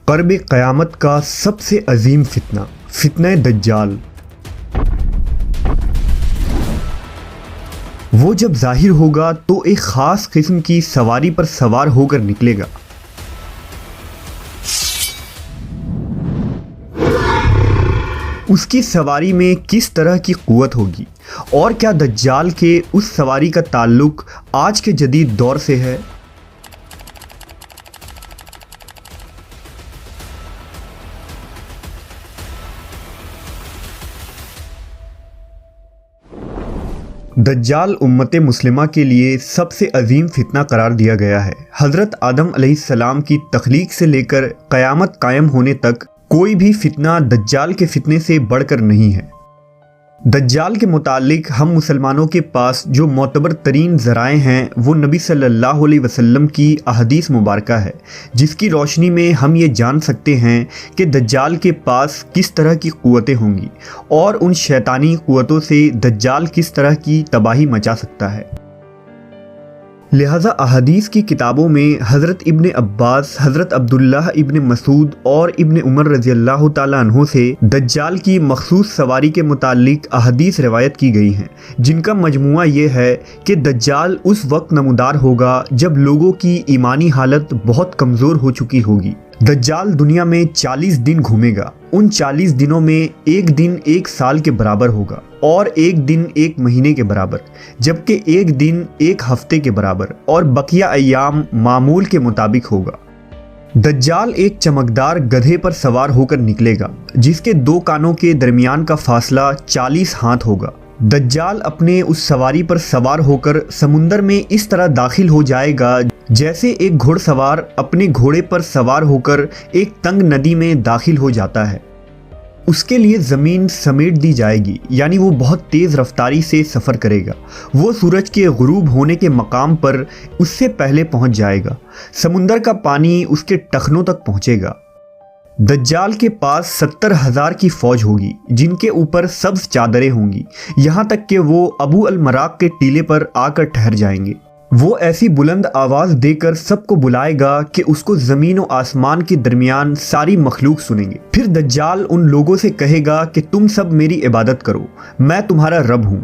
क़र्ब क़यामत का सबसे अजीम फितना, फितना दज्जाल। वो जब जाहिर होगा तो एक ख़ास किस्म की सवारी पर सवार होकर निकलेगा। उसकी सवारी में किस तरह की क़ुव्वत होगी और क्या दज्जाल के उस सवारी का ताल्लुक़ आज के जदीद दौर से है? दज्जाल उम्मत मुस्लिमा के लिए सबसे अजीम फितना करार दिया गया है। हज़रत आदम अलैहिस्सलाम की तख्लीक से लेकर क़यामत कायम होने तक कोई भी फितना दज्जाल के फितने से बढ़कर नहीं है। दज्जाल के मुतालिक हम मुसलमानों के पास जो मोतबर तरीन ज़राए हैं वो नबी सल्लल्लाहु अलैहि वसल्लम की अहदीस मुबारका है, जिसकी रोशनी में हम ये जान सकते हैं कि दज्जाल के पास किस तरह की क़ुव्वतें होंगी और उन शैतानी क़ुव्वतों से दज्जाल किस तरह की तबाही मचा सकता है। लिहाजा अहदीस की किताबों में हज़रत इब्ने अब्बास, हज़रत अब्दुल्लाह इब्ने मसूद और इब्ने उमर रज़ियल्लाहु ताला अन्हो से दज्जाल की मखसूस सवारी के मुतालिक अहदीस रिवायत की गई हैं, जिनका मजमुआ ये है कि दज्जाल उस वक्त नमूदार होगा जब लोगों की ईमानी हालत बहुत कमज़ोर हो चुकी होगी। दज्जाल दुनिया में 40 दिन घूमेगा। उन 40 दिनों में एक दिन एक साल के बराबर होगा और एक दिन एक महीने के बराबर, जबकि एक दिन एक हफ्ते के बराबर और बकिया अय्याम मामूल के मुताबिक होगा। दज्जाल एक चमकदार गधे पर सवार होकर निकलेगा, जिसके दो कानों के दरमियान का फासला 40 हाथ होगा। दज्जाल अपने उस सवारी पर सवार होकर समुंदर में इस तरह दाखिल हो जाएगा जैसे एक घुड़सवार अपने घोड़े पर सवार होकर एक तंग नदी में दाखिल हो जाता है। उसके लिए ज़मीन समेट दी जाएगी, यानी वो बहुत तेज़ रफ्तारी से सफ़र करेगा। वो सूरज के गुरूब होने के मकाम पर उससे पहले पहुंच जाएगा। समुंदर का पानी उसके टखनों तक पहुंचेगा। दज्जाल के पास 70,000 की फ़ौज होगी, जिनके ऊपर सब्ज़ चादरें होंगी, यहाँ तक कि वो अबू अल मराक के टीले पर आकर ठहर जाएंगे। वो ऐसी बुलंद आवाज़ देकर सबको बुलाएगा कि उसको ज़मीन और आसमान के दरमियान सारी मखलूक सुनेंगे। फिर दज्जाल उन लोगों से कहेगा कि तुम सब मेरी इबादत करो, मैं तुम्हारा रब हूँ।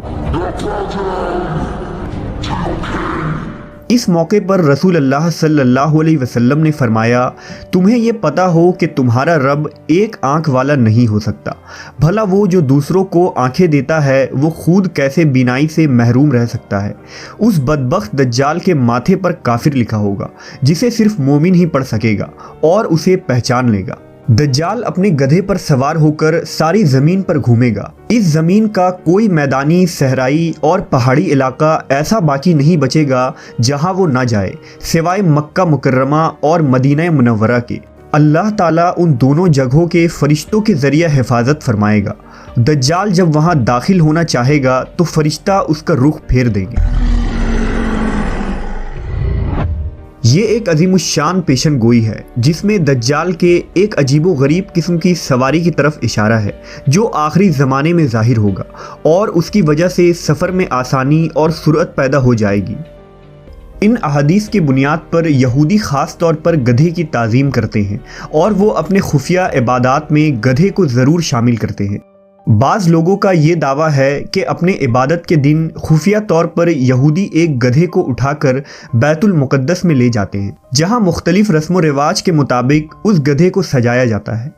इस मौके पर रसूल अल्लाह सल्लल्लाहु अलैहि वसल्लम ने फरमाया, तुम्हें ये पता हो कि तुम्हारा रब एक आँख वाला नहीं हो सकता। भला वो जो दूसरों को आँखें देता है वो खुद कैसे बीनाई से महरूम रह सकता है। उस बदबख्त दज्जाल के माथे पर काफिर लिखा होगा, जिसे सिर्फ मोमिन ही पढ़ सकेगा और उसे पहचान लेगा। दज्जाल अपने गधे पर सवार होकर सारी ज़मीन पर घूमेगा। इस ज़मीन का कोई मैदानी, सहराई और पहाड़ी इलाका ऐसा बाकी नहीं बचेगा जहां वो ना जाए, सिवाय मक्का मुकर्रमा और मदीना मुनव्वरा के। अल्लाह ताला उन दोनों जगहों के फरिश्तों के ज़रिए हिफाजत फरमाएगा। दज्जाल जब वहां दाखिल होना चाहेगा तो फरिश्ता उसका रुख फेर देंगे। ये एक अजीमुश्शान पेशन गोई है, जिसमें दज्जाल के एक अजीबो गरीब किस्म की सवारी की तरफ इशारा है, जो आखिरी ज़माने में ज़ाहिर होगा और उसकी वजह से सफ़र में आसानी और सुरअत पैदा हो जाएगी। इन अहादीस की बुनियाद पर यहूदी ख़ास तौर पर गधे की ताज़ीम करते हैं और वो अपने खुफिया इबादात में गधे को ज़रूर शामिल करते हैं। बाज़ लोगों का ये दावा है कि अपने इबादत के दिन खुफिया तौर पर यहूदी एक गधे को उठाकर बैतुल मुक़द्दस में ले जाते हैं, जहां मुख्तलिफ रस्म व रिवाज के मुताबिक उस गधे को सजाया जाता है।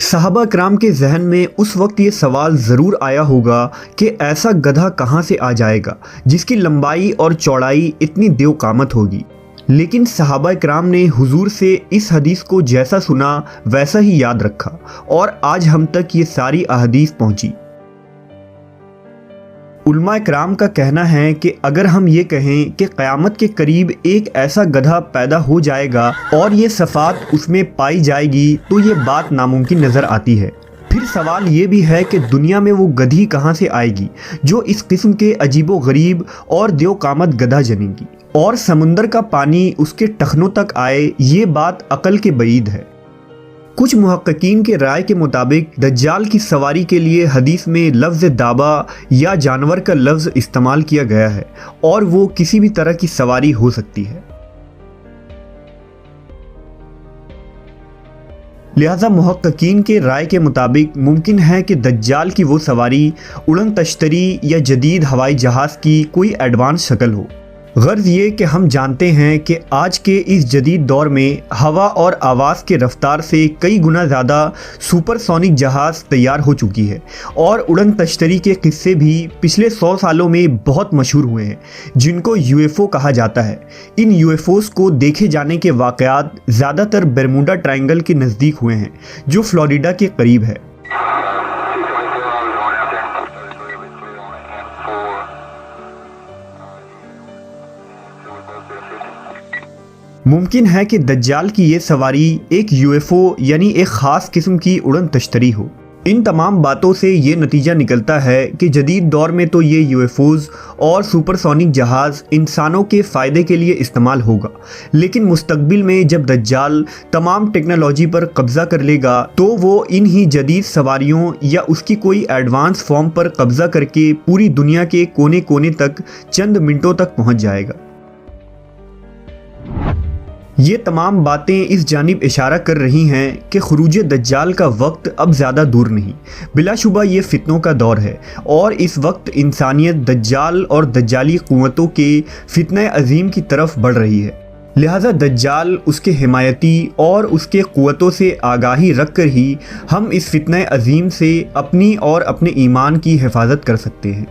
सहाबा कराम के जहन में उस वक्त ये सवाल ज़रूर आया होगा कि ऐसा गधा कहाँ से आ जाएगा जिसकी लंबाई और चौड़ाई इतनी देवकामत होगी। लेकिन सहाबा कराम ने हुजूर से इस हदीस को जैसा सुना वैसा ही याद रखा और आज हम तक ये सारी अहदीस पहुंची। उलमा कराम का कहना है कि अगर हम ये कहें कि क़यामत के करीब एक ऐसा गधा पैदा हो जाएगा और ये सफ़ात उसमें पाई जाएगी तो ये बात नामुमकिन नज़र आती है। फिर सवाल ये भी है कि दुनिया में वो गधी कहाँ से आएगी जो इस किस्म के अजीबो गरीब और देवकामत गधा जनेगी और समुंदर का पानी उसके टखनों तक आए। ये बात अकल के बईद है। कुछ मुहक्किकीन के राय के मुताबिक दज्जाल की सवारी के लिए हदीस में लफ्ज़ दाबा या जानवर का लफ्ज़ इस्तेमाल किया गया है और वो किसी भी तरह की सवारी हो सकती है। लिहाजा मुहक्किकीन के राय के मुताबिक मुमकिन है कि दज्जाल की वो सवारी उड़न तश्तरी या जदीद हवाई जहाज़ की कोई एडवांस शक्ल हो। गर्ज ये कि हम जानते हैं कि आज के इस जदीद दौर में हवा और आवाज़ के रफ्तार से कई गुना ज़्यादा सुपरसोनिक जहाज़ तैयार हो चुकी है और उड़न तश्तरी के किस्से भी पिछले 100 सालों में बहुत मशहूर हुए हैं, जिनको यूएफओ कहा जाता है। इन यूएफओस को देखे जाने के वाक़यात ज़्यादातर बरमूडा ट्रायंगल के नज़दीक हुए हैं, जो फ्लोरिडा के करीब है। मुमकिन है कि दज्जाल की ये सवारी एक यूएफओ यानी एक ख़ास किस्म की उड़न तश्तरी हो। इन तमाम बातों से ये नतीजा निकलता है कि जदीद दौर में तो ये यूएफओज और सुपरसोनिक जहाज़ इंसानों के फ़ायदे के लिए इस्तेमाल होगा, लेकिन मुस्तकबिल में जब दज्जाल तमाम टेक्नोलॉजी पर कब्ज़ा कर लेगा तो वो इन ही जदीद सवारियों या उसकी कोई एडवांस फॉर्म पर कब्ज़ा करके पूरी दुनिया के कोने कोने तक चंद मिनटों तक पहुँच जाएगा। ये तमाम बातें इस जानिब इशारा कर रही हैं कि खुरूज दज्जाल का वक्त अब ज़्यादा दूर नहीं। बिलाशुबा ये फितनों का दौर है और इस वक्त इंसानियत दज्जाल और दज्जाली क़ुव्वतों के फितने अजीम की तरफ बढ़ रही है। लिहाजा दज्जाल, उसके हिमायती और उसके क़ुव्वतों से आगाही रख कर ही हम इस फितने अजीम से अपनी और अपने ईमान की हिफाजत कर सकते हैं।